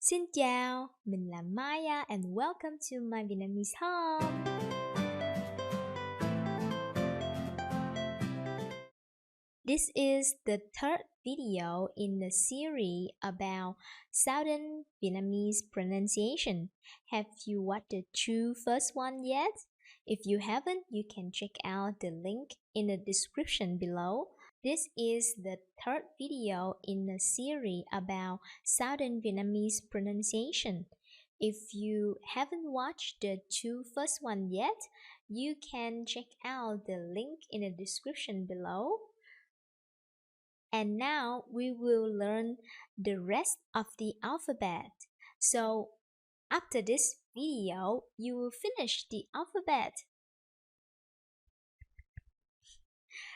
Xin chào, mình là Maia and welcome to my Vietnamese home. This is the third video in the series about Southern Vietnamese pronunciation. Have you watched the two first one yet? If you haven't, you can check out the link in the description below. This is the third video in the series about Southern Vietnamese pronunciation. If you haven't watched the two first one yet, you can check out the link in the description below. And now we will learn the rest of the alphabet. So after this video, you will finish the alphabet.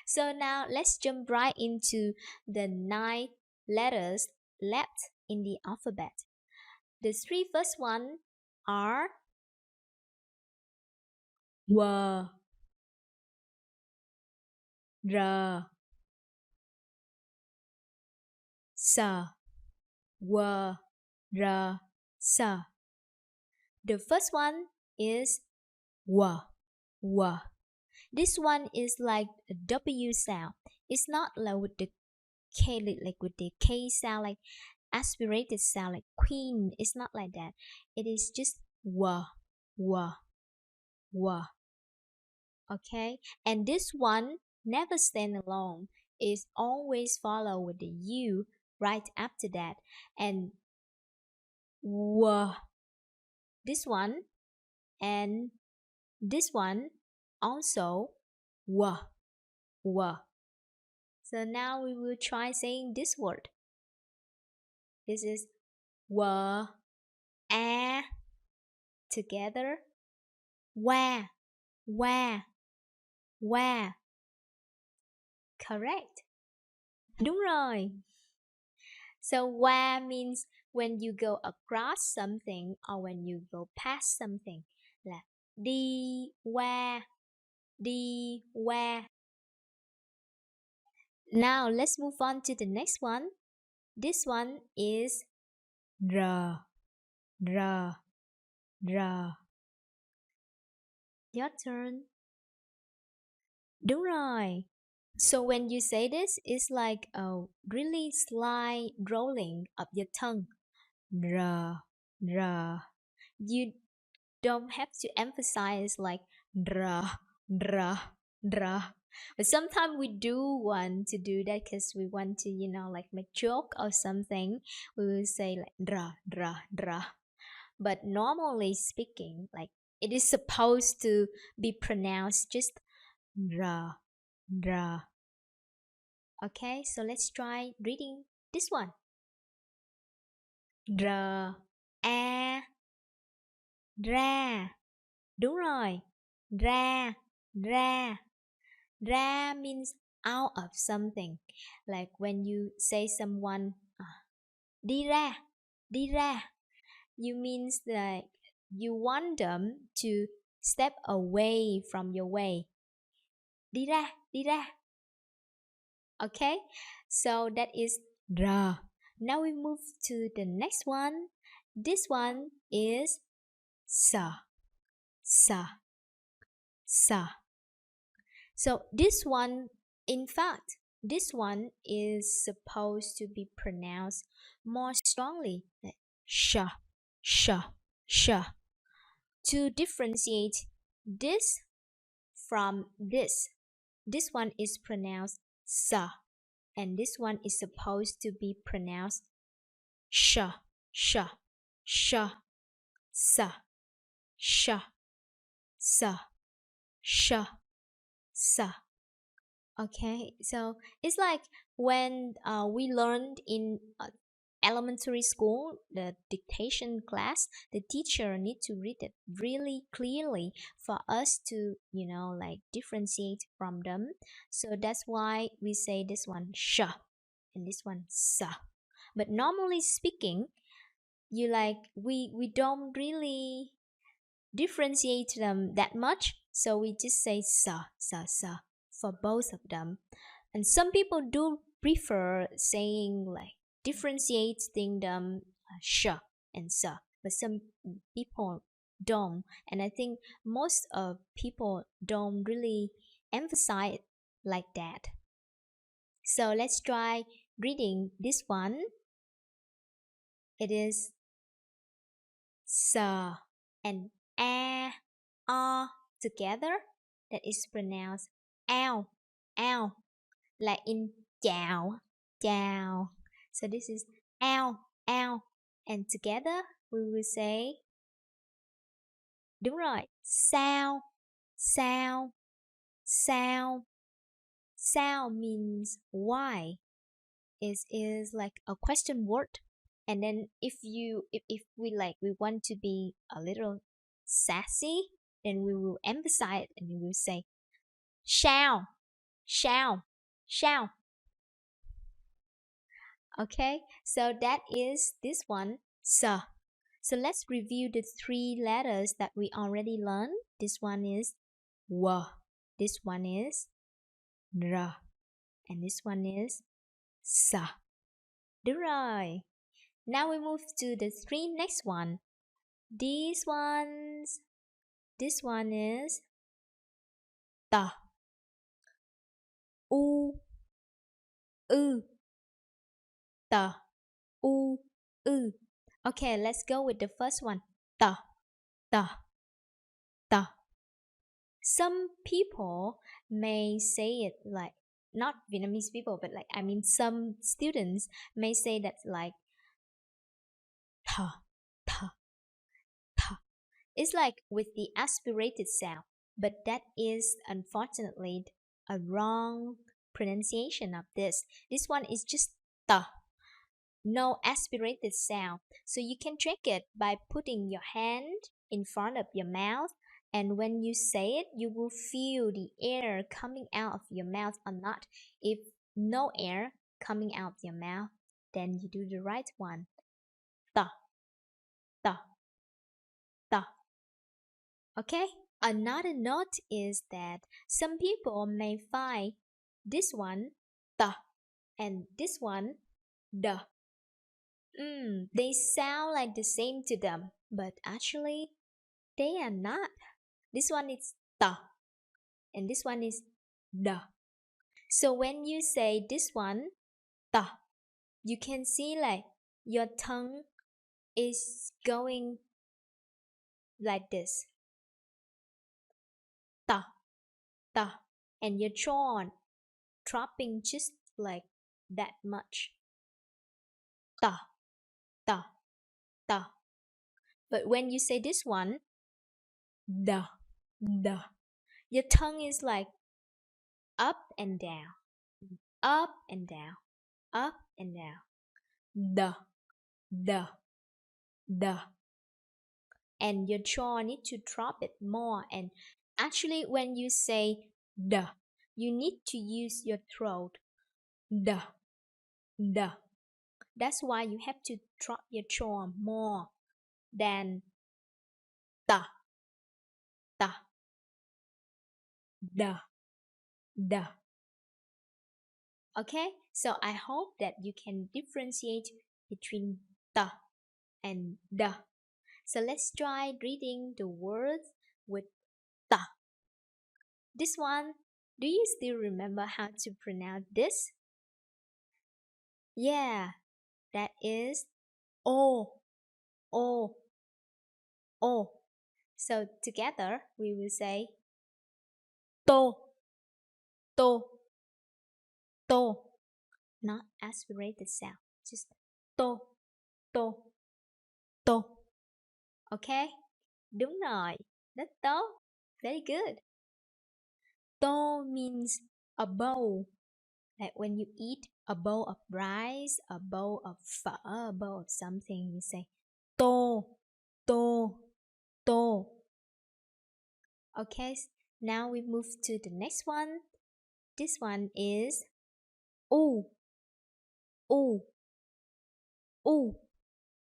So now let's jump right into the 9 letters left in the alphabet. The three first ones are W, R, S, W, R, S. The first one is W, W. This one is like a W sound. It's not like with the K, like with the K sound, like aspirated sound, like queen. It's not like that. It is just W, W, W. Okay, and this one never stand alone. It's always follow with the U right after that, and W. This one and this one also W, W. So now we will try saying this word. This is W, A, together, Wa, Wa, Wa. Correct. Đúng rồi. So Wa means when you go across something or when you go past something. Là đi qua, đi qua. Now let's move on to the next one. This one is R, R, R. Your turn. Đúng rồi. So when you say this, it's like a really slight rolling of your tongue. R, R. You don't have to emphasize like R, R, R. But sometimes we do want to do that because we want to, like make joke or something. We will say like R, R, R. But normally speaking, like it is supposed to be pronounced just R, R. Okay, so let's try reading this one. R, A, ra. Đúng rồi. Ra, ra. Ra means out of something. Like when you say someone đi ra, đi ra. You means that you want them to step away from your way. Đi ra, đi ra. Okay, so that is ra. Now we move to the next one. This one is sa, sa, sa. So this one, in fact, this one is supposed to be pronounced more strongly, like sha, sha, sha. To differentiate this from this one is pronounced sa, and this one is supposed to be pronounced sha, sha, sha, sa, sha, sa, sha, sa. Okay, so it's like when we learned in elementary school, the dictation class, the teacher need to read it really clearly for us to, like differentiate from them. So that's why we say this one sha and this one sa. But normally speaking, you like we don't really differentiate them that much, so we just say sa, sa, sa for both of them. And some people do prefer saying like differentiating them sha, and sir, but some people don't, and I think most of people don't really emphasize it like that. So let's try reading this one. It is sir and a, o together. That is pronounced ow, ow, like in chào, chào. So this is ow, ow, and together we will say, đúng rồi, sao, sao, sao. Sao means why. It is like a question word. And then if we want to be a little sassy, then we will emphasize and we will say sao, sao, sao. Okay, so that is this one, so. So let's review the three letters that we already learned. This one is w, this one is r, and this one is s. Đúng rồi. Now we move to the three next one. These ones. This one is t, u, ư, t, u, ư. Okay, let's go with the first one. T, t, t. Some people may say it like, not Vietnamese people, but like, I mean, some students may say that like, th, th, th. It's like with the aspirated sound, but that is unfortunately a wrong pronunciation of this. This one is just th, no aspirated sound. So you can trick it by putting your hand in front of your mouth, and when you say it, you will feel the air coming out of your mouth or not. If no air coming out of your mouth, then you do the right one. Ta, ta, ta. Okay? Another note is that some people may find this one ta and this one da. They sound like the same to them, but actually they are not. This one is ta and this one is da. So when you say this one ta, you can see like your tongue is going like this. Ta, ta, and your jaw dropping just like that much. Ta, ta, ta. But when you say this one, da, da, your tongue is like up and down, up and down, up and down. Da, da, da. And your jaw need to drop it more. And actually, when you say da, you need to use your throat. Da, da. That's why you have to drop your jaw more than ta, ta, da, da. Okay, so I hope that you can differentiate between ta and da. So let's try reading the words with ta. This one, do you still remember how to pronounce this? Yeah, that is o, o, o. So together we will say to, to, to. Not aspirated sound, just to, to, to. Okay, đúng rồi, rất tốt, very good. To means a bowl, like when you eat a bowl of rice, a bowl of phở, a bowl of something, you say to, to, to. Okay, now we move to the next one. This one is u, u, u.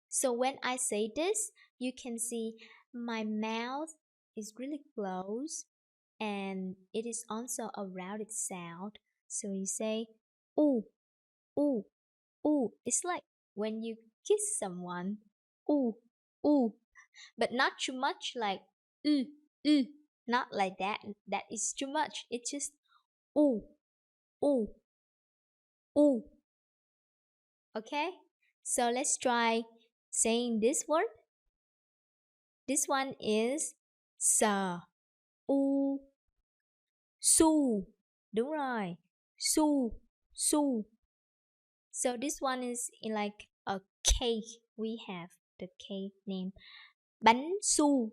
So when I say this, you can see my mouth is really close and it is also a rounded sound. So you say ooh, ooh, ooh. It's like when you kiss someone, ooh, ooh. But not too much like ooh, ooh. Not like that. That is too much. It's just ooh, ooh, ooh. Okay? So let's try saying this word. This one is sờ, u, su. Đúng rồi. Su, su. So this one is in like a cake. We have the cake name. Bánh su.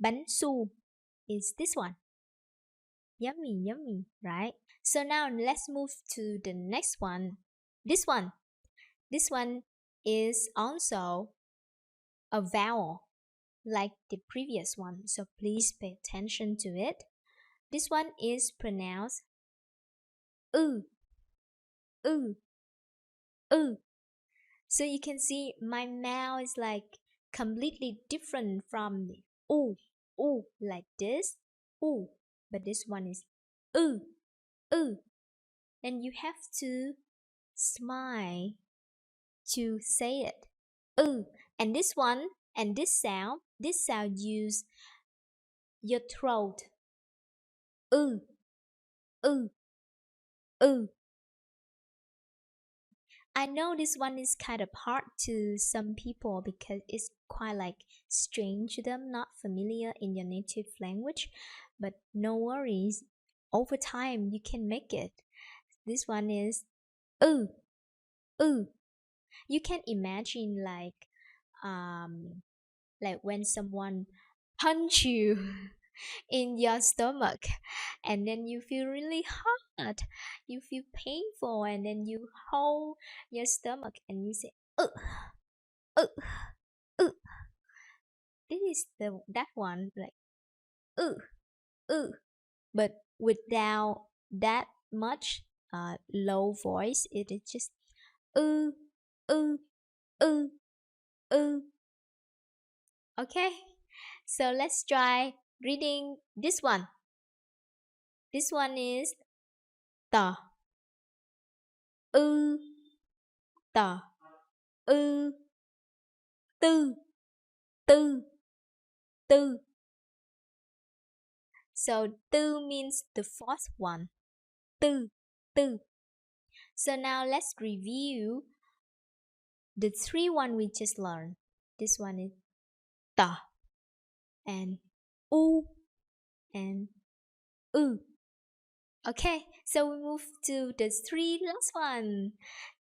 Bánh su is this one. Yummy, yummy, right? So now let's move to the next one. This one. This one is also a vowel like the previous one. So please pay attention to it. This one is pronounced u, u, u. So you can see my mouth is like completely different from the ooh, like this, ooh. But this one is ooh, ooh. And you have to smile to say it. Ooh. And this one and this sound use your throat. Ooh, ooh, ooh. I know this one is kind of hard to some people because it's quite like strange to them, not familiar in your native language. But no worries, over time you can make it. This one is ooh, ooh. You can imagine like when someone punch you in your stomach and then you feel really hot, you feel painful, and then you hold your stomach and you say uh, uh, uh. This is that one like uh, uh, but without that much low voice. It is just uh, uh, uh, uh. Okay, so let's try reading this one. This one is tờ, ư, tờ, ư, tư, tư, tư. So tư means the fourth one. Tư, tư. So now let's review the three one we just learned. This one is tờ and u and ư. Okay, so we move to the three last one.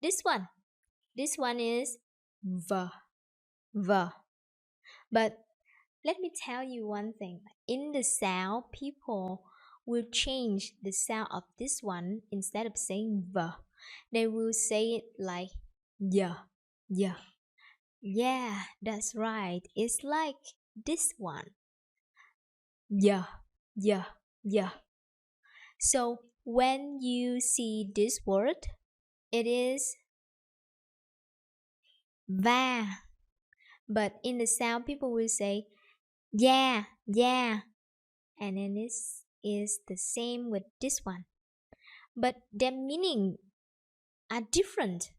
This one is v, v. But let me tell you one thing. In the South, people will change the sound of this one. Instead of saying v, they will say it like yeah, yeah. Yeah, that's right. It's like this one. Yeah, yeah, yeah. So when you see this word, it is va. But in the South, people will say yeah, yeah. And then this is the same with this one. But their meaning are different.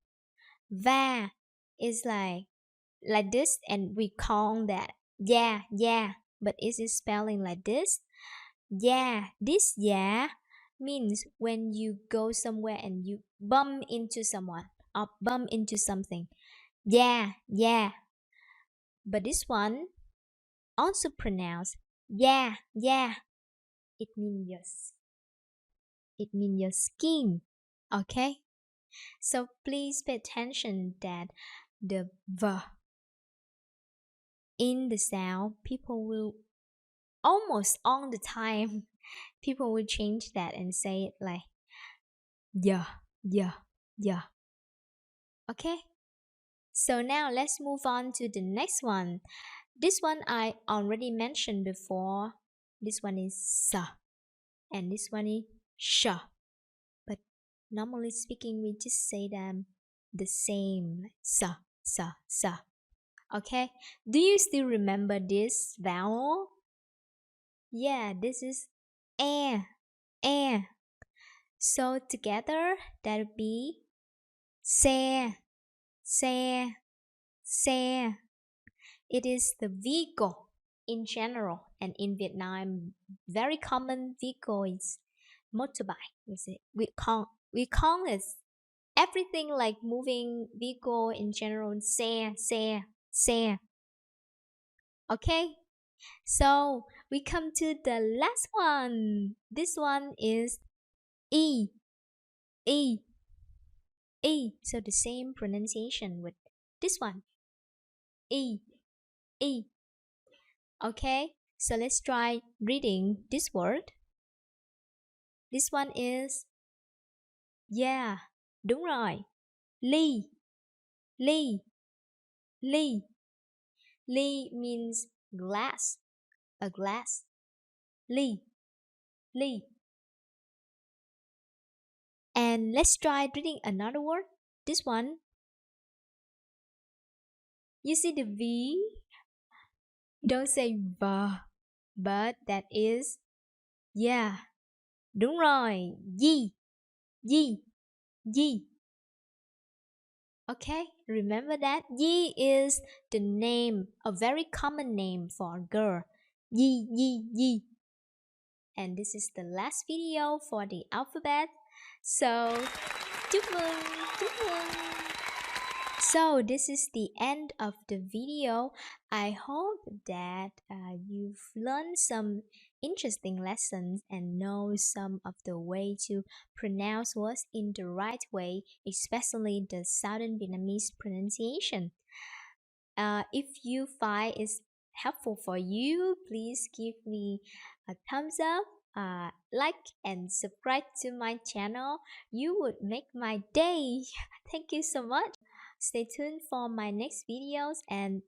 Va is like this, and we call that yeah, yeah. But is it spelling like this? Yeah, this yeah means when you go somewhere and you bump into someone or bump into something. Yeah, yeah. But this one also pronounced yeah, yeah. It means your skin. Okay? So please pay attention that the v in the sound, people will almost all the time, people will change that and say it like yeah, yeah, yeah. Okay? So now let's move on to the next one. This one I already mentioned before. This one is sa, and this one is sha. But normally speaking, we just say them the same, like sa, sa, sa. Okay, do you still remember this vowel? Yeah, this is eh, eh. So together that would be xe, xe, xe. It is the vehicle in general, and in Vietnam, very common vehicle is motorbike. We call it everything like moving vehicle in general. Xe. Okay, so we come to the last one. This one is e e e. So the same pronunciation with this one. E e. Okay, so let's try reading this word. This one is yeah, đúng rồi. Ly, ly, ly. Ly means glass, a glass. Ly, ly. And let's try reading another word. This one. You see the V? Don't say V, but that is yeah. Đúng rồi. Yi, yi, yi. Okay, remember that Yi is the name, a very common name for a girl. Yi, yi, yi. And this is the last video for the alphabet. So, chúc mừng, chúc mừng. So this is the end of the video. I hope that you've learned some interesting lessons and know some of the way to pronounce words in the right way, especially the Southern Vietnamese pronunciation. If you find it's helpful for you, please give me a thumbs up, like and subscribe to my channel. You would make my day. Thank you so much. Stay tuned for my next videos and